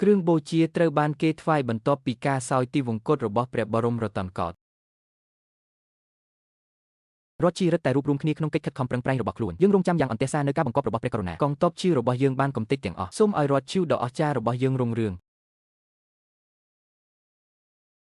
គ្រឿងបូជាត្រូវបានគេថ្វាយបន្ទាប់ពីការសោយទីវង្គតរបស់ព្រះបរមរតនកោដ្ឋរដ្ឋជារិទ្ធតែរួបរวมគ្នាក្នុងកិច្ចខិតខំប្រឹងប្រែងរបស់ខ្លួនយើងរងចាំយ៉ាងអន្ទះសារនៅការបង្កប់របស់ព្រះករុណាកងទ័ពជារបស់យើងបានកំទេចទាំងអស់សូមឲ្យរដ្ឋជាដ៏អស្ចារ្យរបស់យើងរុងរឿង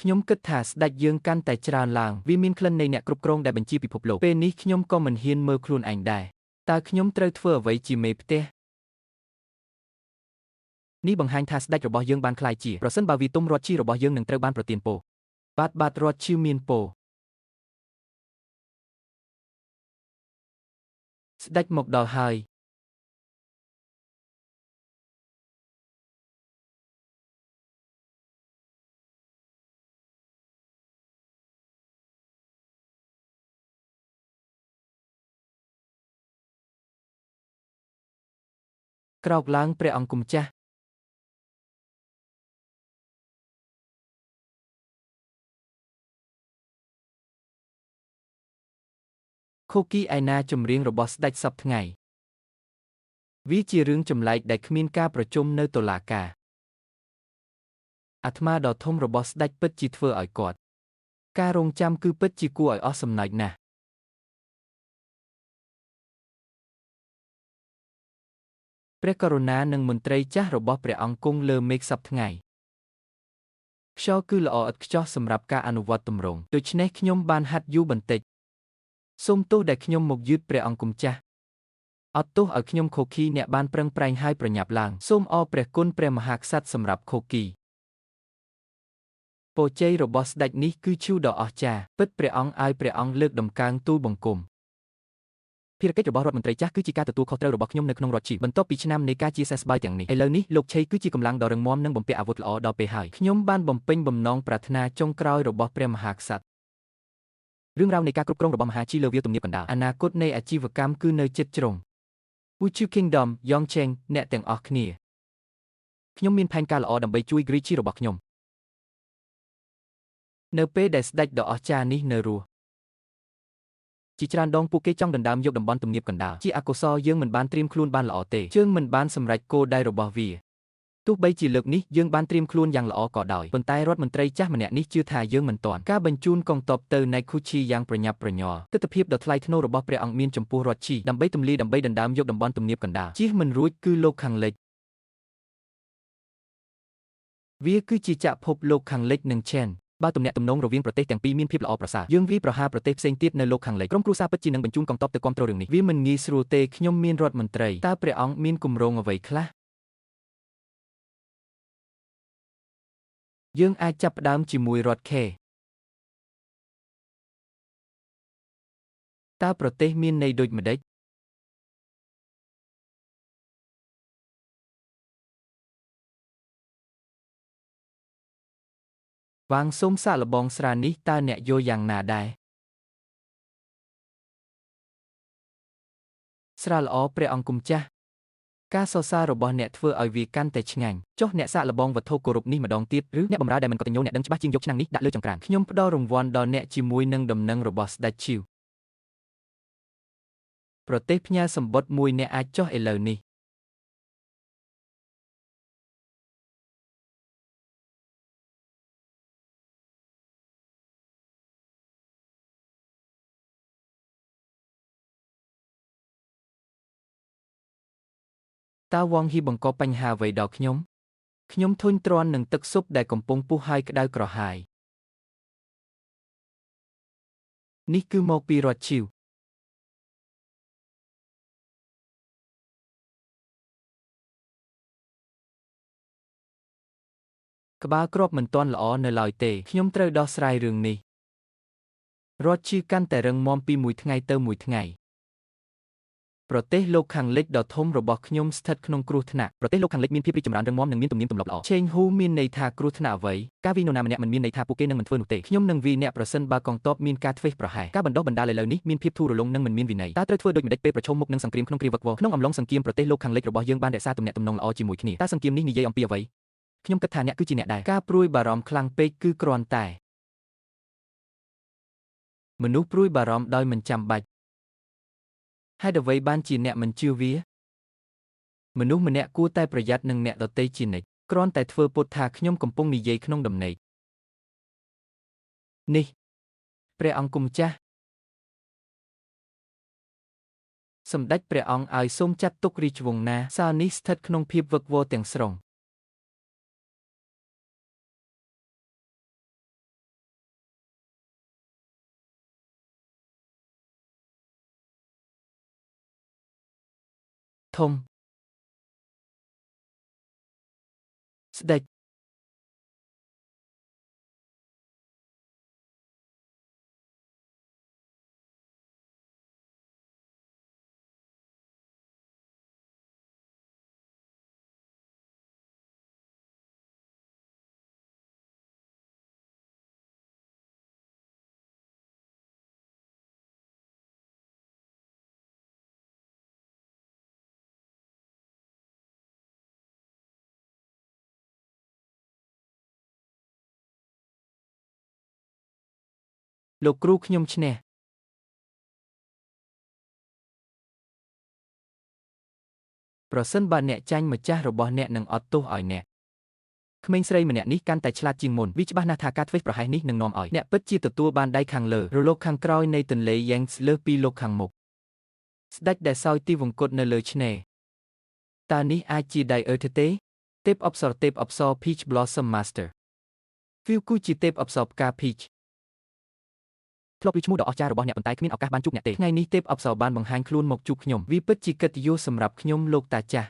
ខ្ញុំគិតថាស្ដេចយើងកាន់តែច្រើនឡើងវាមានក្លិននៃអ្នកគ្រប់គ្រងដែលបញ្ជាពិភពលោកពេលនេះខ្ញុំក៏មិនហ៊ានមើលខ្លួនឯងដែរតើខ្ញុំត្រូវធ្វើអ្វីជាមេផ្ទះនេះបង្ហាញថាស្ដេចរបស់យើងបានក្លាយជាប្រសិនបើវាទុំរដ្ឋជារបស់យើងនឹងត្រូវបានប្រទានពរបាទរដ្ឋជាមានពរស្ដេចមកដល់ហើយក្រោកឡើងព្រះអង្គម្ចាស់ខូគីឯណាចម្រៀងរបស់ស្ដេចសពថ្ងៃវាជារឿងចម្លែកដែលគ្មានការប្រជុំនៅតុលាការអាត្មាដ៏ធំរបស់ស្ដេចពិតជាធ្វើឲ្យគាត់ការរងចាំគឺពិតជាគួរឲ្យអស់សំណើចណាស់ព្រះករុណានិងមន្ត្រីចាស់របស់ព្រះអង្គគង់លើមេឃសព្វថ្ងៃខ្យល់គឺល្អឥតខ្ចោះសម្រាប់ការអនុវត្តទម្រង់ដូច្នេះខ្ញុំបានហាត់យូរបន្តិចសូមទោសដែលខ្ញុំមកយឺតព្រះអង្គម្ចាស់អត់ទោសឲ្យខ្ញុំខូគីអ្នកបានប្រឹងប្រែងហើយប្រញាប់ឡើងសូមអរព្រះគុណព្រះមហាក្សត្រសម្រាប់ខូគីពរជ័យរបស់ស្ដេចនេះគឺឈ្មោះដ៏អស្ចារ្យពិតព្រះអង្គឲ្យព្រះអង្គលើកដំកើងទូលបង្គំភារកិច្ចរបស់រដ្ឋមន្ត្រីចាស់គឺជាការទទួលខុសត្រូវរបស់ខ្ញុំនៅក្នុងរដ្ឋជាបន្ទាប់ពីឆ្នាំនៃការជាសះស្បើយទាំងនេះឥឡូវនេះលោកឆេគឺជាកម្លាំងដ៏រឹងមាំនិងបំពាក់អាវុធល្អដល់ពេលហើយខ្ញុំបានបំពេញបំណងប្រាថ្នាចុងក្រោយរបស់ព្រះមហាក្សត្ររឿងរ៉ាវនៃការគ្រប់គ្រងរបស់មហាជីលើវាលទំនាបកណ្ដាលអនាគតនៃអាជីវកម្មគឺនៅជិតជ្រុង Wuchu Kingdom Yongcheng អ្នកទាំងអស់គ្នាខ្ញុំមានផែនការល្អដើម្បីជួយ Grichi របស់ខ្ញុំនៅពេលដែលស្ដេចដ៏អស្ចារ្យនេះនៅរស់ជាច្រើនដងពួកគេចង់ដណ្ដើមយកតំបន់ទំនាបកណ្ដាលជាអកុសលយើងមិនបានត្រៀមខ្លួនបានល្អទេជើងមិនបានសម្រេចគោលដៅរបស់វាទោះបីជាលើកនេះយើងបានត្រៀមខ្លួនយ៉ាងល្អក៏ដោយប៉ុន្តែរដ្ឋមន្ត្រីចាស់ម្នាក់នេះជឿថាយើងមិនទាន់ការបញ្ជូនកងទ័ពទៅណៃខូឈីយ៉ាងប្រញាប់ប្រញាល់ទិដ្ឋភាពដ៏ថ្លៃថ្នូររបស់ព្រះអង្គមានចំពោះរដ្ឋជីដើម្បីទម្លាយដើម្បីដណ្ដើមយកតំបន់ទំនាបកណ្ដាលជៀសមិនរួចគឺលោកខាងលិចវាគឺជាចក្រភពលោកខាងលិចនិងឆេនបើទំនាក់ទំនងរវាងប្រទេសទាំងពីរមានភាពល្អប្រសើរយើងវាប្រហារប្រទេសផ្សេងទៀតនៅលោកខាងលិចក្រុមគ្រួសារពិតជានឹងបញ្ជូនកងទ័ពទៅគ្រប់គ្រងរឿងនេះវាមិនងាយស្រួលទេខ្ញុំមានរដ្ឋមន្ត្រីតើព្រះអង្គមានគម្រោងអ្វីខ្លះយើងអាចចាប់ផ្ដើមជាមួយរដ្ឋខេតើប្រទេសមានន័យដូចម្ដេចវាងសូមសាកល្បងស្រានេះតើអ្នកយល់យ៉ាងណាដែរស្រាល្អព្រះអង្គម្ចាស់ការសរសើររបស់អ្នកធ្វើឲ្យវាកាន់តែឆ្ងាញ់ចុះអ្នកសាកល្បងវត្ថុគោរពនេះម្ដងទៀតឬអ្នកបម្រើដែលមិនកតញ្ញូអ្នកដឹងច្បាស់ជាងយកឆ្នាំងនេះដាក់លើចង្ក្រានខ្ញុំផ្ដល់រង្វាន់ដល់អ្នកជាមួយនឹងដំណឹងរបស់ស្ដេចឈីវប្រទេសផ្ញើសម្បត្តិមួយអ្នកអាចចុះឥឡូវនេះតើវងហ៊ីបង្កបញ្ហាអ្វីដល់ខ្ញុំធុញទ្រាន់នឹងទឹកស៊ុបដែលកំពុងពុះហើយក្តៅក្រហាយនេះគឺមកពីរដ្ឋឈីវក្បាលគ្រាប់មិនទាន់ល្អនៅឡើយទេខ្ញុំត្រូវដោះស្រាយរឿងនេះរដ្ឋឈីវកាន់តែរឹងមាំពីមួយថ្ងៃទៅមួយថ្ងៃប្រទេសលោកខាងលិចដ៏ធំរបស់ខ្ញុំស្ថិតក្នុងគ្រោះថ្នាក់ប្រទេសលោកខាងលិចមានភាពរីកចម្រើនរឹងមាំនិងមានទំនៀមទម្លាប់ល្អឆេងហ៊ូមានន័យថាគ្រោះថ្នាក់អ្វីការវាយនរណាម្នាក់មិនមានន័យថាពួកគេនឹងមិនធ្វើនោះទេខ្ញុំនឹងវាយអ្នកប្រសិនបើកងទ័ពមានការធ្វេសប្រហែសការបណ្ដុះបណ្ដាលឥឡូវនេះមានភាពធូររលុងនិងមិនមានវិន័យតើត្រូវធ្វើដូចម្តេចពេលប្រឈមមុខនឹងសង្គ្រាមក្នុងគ្រាវឹកវរក្នុងអំឡុងសង្គ្រាមប្រទេសលោកខាងលិចរបស់យើងបានរក្សាទំនាក់ទំនងល្អជាមួយគ្នាតើសង្គ្រាមនេះនិយាយអំពីអ្វីខ្ញុំគិតថាអ្នកគឺជាអ្នកដែលការព្រួយបារម្ភខ្លាំងពេកគឺគ្រាន់តែមនុស្សព្រួយបារម្ភដោយមិនចាំបាច់ហេតុអ្វីបានជាអ្នកមិនជឿវាមនុស្សម្នាក់គួរតែប្រយ័ត្ននឹងអ្នកដទៃជានិច្ច គ្រាន់តែធ្វើពុតថាខ្ញុំកំពុងនិយាយក្នុងដំណេកនេះព្រះអង្គគុំចាស់សម្ដេចព្រះអង្គឲ្យសូមចាត់ទុករាជវង្សណាសាលនេះស្ថិតក្នុងភាពវឹកវរទាំងស្រុងធំស្ដេចលោកគ្រូខ្ញុំឈ្នះប្រសិនបើអ្នកចាញ់ម្ចាស់របស់អ្នកនឹងអត់ទោសឲ្យអ្នកក្មេងស្រីម្នាក់នេះកាន់តែឆ្លាតជាងមុនវាច្បាស់ណាស់ថាការធ្វេសប្រហែសនេះនឹងនាំឲ្យអ្នកពិតជាទទួលបានដៃខាងលើរលកខាងក្រោយនៃទន្លេយ៉ែងស្លើសពីលោកខាងមុខស្ដេចដែលសោយទីវង្គតនៅលើឆ្នេរតើនេះអាចជាដៃអឺធទេទេពអប្សរ Peach Blossom Master វាគឺជាទេពអប្សរផ្កា Peach ធ្លាប់ពីឈ្មោះដ៏អស្ចារ្យរបស់អ្នកប៉ុន្តែគ្មានឱកាសបានជួបអ្នកទេថ្ងៃនេះទេពអប្សរបានបង្ហាញខ្លួនមកជួបខ្ញុំវាពិតជាកិត្តិយសសម្រាប់ខ្ញុំលោកតាចាស់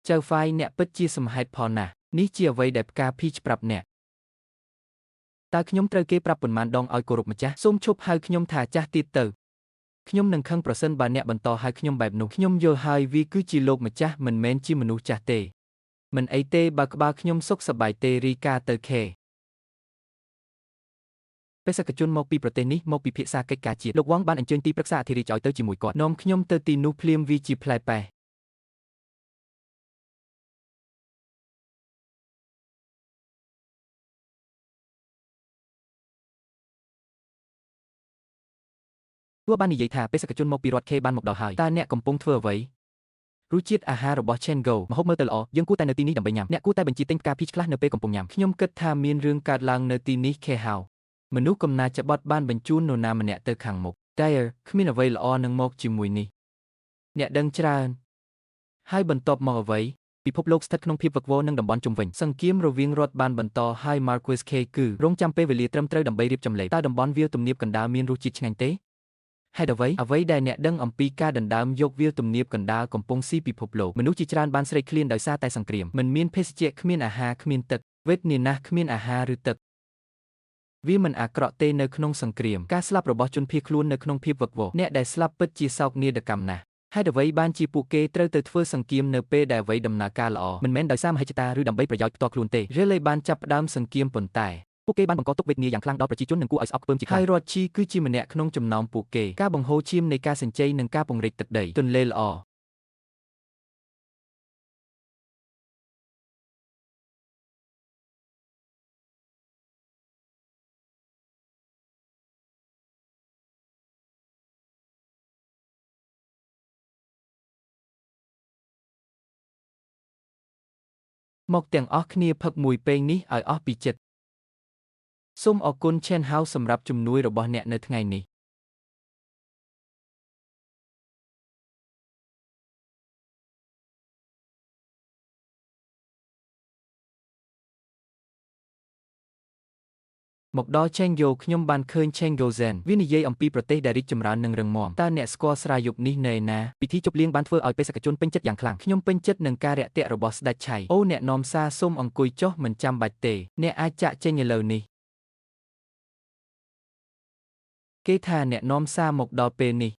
ចៅហ្វាយអ្នកពិតជាសំហេតុផលណាស់នេះជាអ្វីដែលផ្កា Peach ប្រាប់អ្នកតើខ្ញុំត្រូវគេប្រាប់ប៉ុន្មានដងឲ្យគោរពម្ចាស់សូមឈប់ហៅខ្ញុំថាចាស់ទៀតទៅខ្ញុំនឹងខឹងប្រសិនបើអ្នកបន្តហៅខ្ញុំបែបនោះខ្ញុំយល់ហើយវាគឺជាលោកម្ចាស់មិនមែនជាមនុស្សចាស់ទេមិនអីទេបើក្បាលខ្ញុំសុខសប្បាយទេរីកាទៅខេបេសកជនមកពីប្រទេសនេះមកពិភាក្សាកិច្ចការជាតិលោកវ៉ាងបានអញ្ជើញទីប្រឹក្សាអធិរាជឲ្យទៅជាមួយគាត់នាំខ្ញុំទៅទីនោះភ្លាមវាជាផ្លែប៉េះទោះបាននិយាយថាបេសកជនមកពីរដ្ឋខេបានមកដល់ហើយតើអ្នកកំពុងធ្វើអ្វីរសជាតិអាហាររបស់ Chengo ម្ហូបមើលទៅល្អយើងគួរតែនៅទីនេះដើម្បីញ៉ាំអ្នកគួរតែបញ្ជាទិញផ្កា Peach ខ្លះនៅពេលកំពុងញ៉ាំខ្ញុំគិតថាមានរឿងកើតឡើងនៅទីនេះខេហៅមនុស្សកំណាចច្បត់បានបញ្ជូននរណាម្នាក់ទៅខាងមុខ Dyer គ្មានអ្វីល្អនឹងមកជាមួយនេះអ្នកដឹងច្រើនហើយបន្ទាប់មកអ្វីពិភពលោកស្ថិតក្នុងភាពវឹកវរនឹងតំបន់ជុំវិញសង្គ្រាមរវាងរដ្ឋបានបន្តហើយ Marquis K គឺរងចាំពេលវេលាត្រឹមត្រូវដើម្បីរៀបចំលេខតើតំបន់វាលទំនាបកណ្ដាលមានរសជាតិឆ្ងាញ់ទេហេតុអ្វីដែលអ្នកដឹងអំពីការដណ្ដើមយកវាលទំនាបកណ្ដាលកំពុងស៊ីពិភពលោកមនុស្សជាច្រើនបានស្រេកឃ្លានដោយសារតែសង្គ្រាមមិនមានភេសជ្ជៈគ្មានអាហារគ្មានទឹកវេទនានាគ្មានអាហារឬទឹកវាមិនអាក្រក់ទេនៅក្នុងសង្គ្រាមការស្លាប់របស់ជនភៀសខ្លួននៅក្នុងភាពវឹកវរអ្នកដែលស្លាប់ពិតជាសោកនាដកម្មណាស់ហេតុអ្វីបានជាពួកគេត្រូវទៅធ្វើសង្គ្រាមនៅពេលដែលអ្វីដំណើរការល្អមិនមែនដោយសារមហិច្ឆតាឬដើម្បីប្រយោជន៍ផ្ទាល់ខ្លួនទេរ៉េលេបានចាប់ផ្ដើមសង្គ្រាមប៉ុន្តែពួកគេបានបង្កទុក្ខវេទនាយ៉ាងខ្លាំងដល់ប្រជាជននិងគួរឲ្យស្អប់ខ្ពើមជាខ្លាំងហើយរដ្ឋជីគឺជាម្នាក់ក្នុងចំណោមពួកគេការបង្ហូរឈាមនៃការសញ្ជ័យនិងការពង្រីកទឹកដីទន្លេល្អមកទាំងអស់គ្នាផឹកមួយពេងនេះឲ្យអស់ពីចិត្តសូមអរគុណ Chen Hao សម្រាប់ជំនួយរបស់អ្នកនៅថ្ងៃនេះមកដល់ Chengyo ខ្ញុំបានឃើញ Chengyo Zen វានិយាយអំពីប្រទេសដែលរីកចម្រើននិងរឹងមាំតើអ្នកស្គាល់ស្រាយប់នេះនៅណាពិធីជប់លៀងបានធ្វើឲ្យបេសកជនពេញចិត្តយ៉ាងខ្លាំងខ្ញុំពេញចិត្តនឹងការរាក់ទាក់របស់ស្ដេចឆៃអូអ្នកនាំសារសូមអង្គុយចុះមិនចាំបាច់ទេអ្នកអាចចាក់ចេញឥឡូវនេះគេថាអ្នកនាំសារមកដល់ពេលនេះ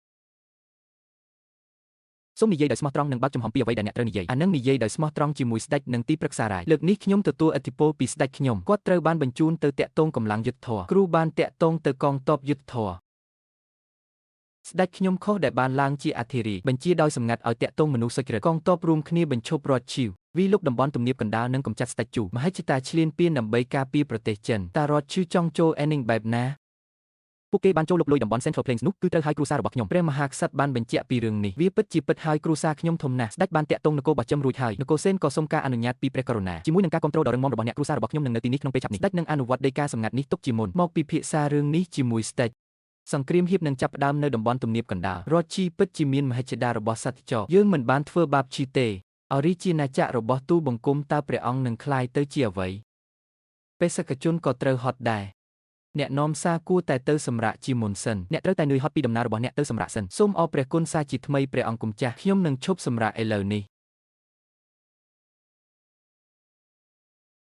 សូមនិយាយដោយស្មោះត្រង់និងបើកចំហពីអ្វីដែលអ្នកត្រូវនិយាយអានឹងនិយាយដោយស្មោះត្រង់ជាមួយស្ដេចនិងទីប្រឹក្សារាយលើកនេះខ្ញុំទទួលឥទ្ធិពលពីស្ដេចខ្ញុំគាត់ត្រូវបានបញ្ជូនទៅតាក់ទងកម្លាំងយុទ្ធធរគ្រូបានតាក់ទងទៅកងទ័ពយុទ្ធធរស្ដេចខ្ញុំខុសដែលបានឡើងជាអធិរាជបញ្ជាដោយសម្ងាត់ឲ្យតាក់ទងមនុស្សសុចរិតកងទ័ពរួមគ្នាបញ្ឈប់រដ្ឋឈីវវិលុកតំបន់ទំនាបកណ្ដាលនិងកម្ចាត់ស្ដេចជូមហិច្ឆតាឈ្លានពានដើម្បីការពារប្រទេសចិនតើរដ្ឋឈីវចង់ចូលអេនីងបែបណា ពួកគេបានចូលលុកលុយតំបន់ Central Plains នោះគឺត្រូវហើយគ្រួសាររបស់ខ្ញុំព្រះមហាក្សត្របានបញ្ជាក់ពីរឿងនេះវាពិតជាពិតហើយគ្រួសារខ្ញុំធំណាស់ស្ដេចបានតាក់ទងនគរបស្ចិមរួចហើយនគរសេនក៏សូមការអនុញ្ញាតពីព្រះករុណាជាមួយនឹងការគ្រប់គ្រងដ៏រឹងមាំរបស់អ្នកគ្រួសាររបស់ខ្ញុំនឹងនៅទីនេះក្នុងពេលឆាប់នេះស្ដេចនឹងអនុវត្តដីកាសម្ងាត់នេះទុកជាមុនមកពិភាក្សារឿងនេះជាមួយស្ដេចសង្គ្រាមហៀបនឹងចាប់ផ្ដើមនៅតំបន់ទំនាបកណ្ដាលរដ្ឋជីពិតជាមានមហិច្ឆតារបស់សត្វចរយើងមិនបានធ្វើបាបជីទេអរិជាណាចក្ររបស់ទូលបង្គំតើព្រះអង្គនឹងក្លាយទៅជាអ្វីបេសកជនក៏ត្រូវហត់ដែរអ្នកនាំសារគួរតែទៅសម្រាកជាមុនសិនអ្នកត្រូវតែនឿយហត់ពីដំណើររបស់អ្នកទៅសម្រាកសិនសូមអរព្រះគុណសារជាថ្មីព្រះអង្គគុំចាស់ខ្ញុំនឹងឈប់សម្រាកឥឡូវនេះ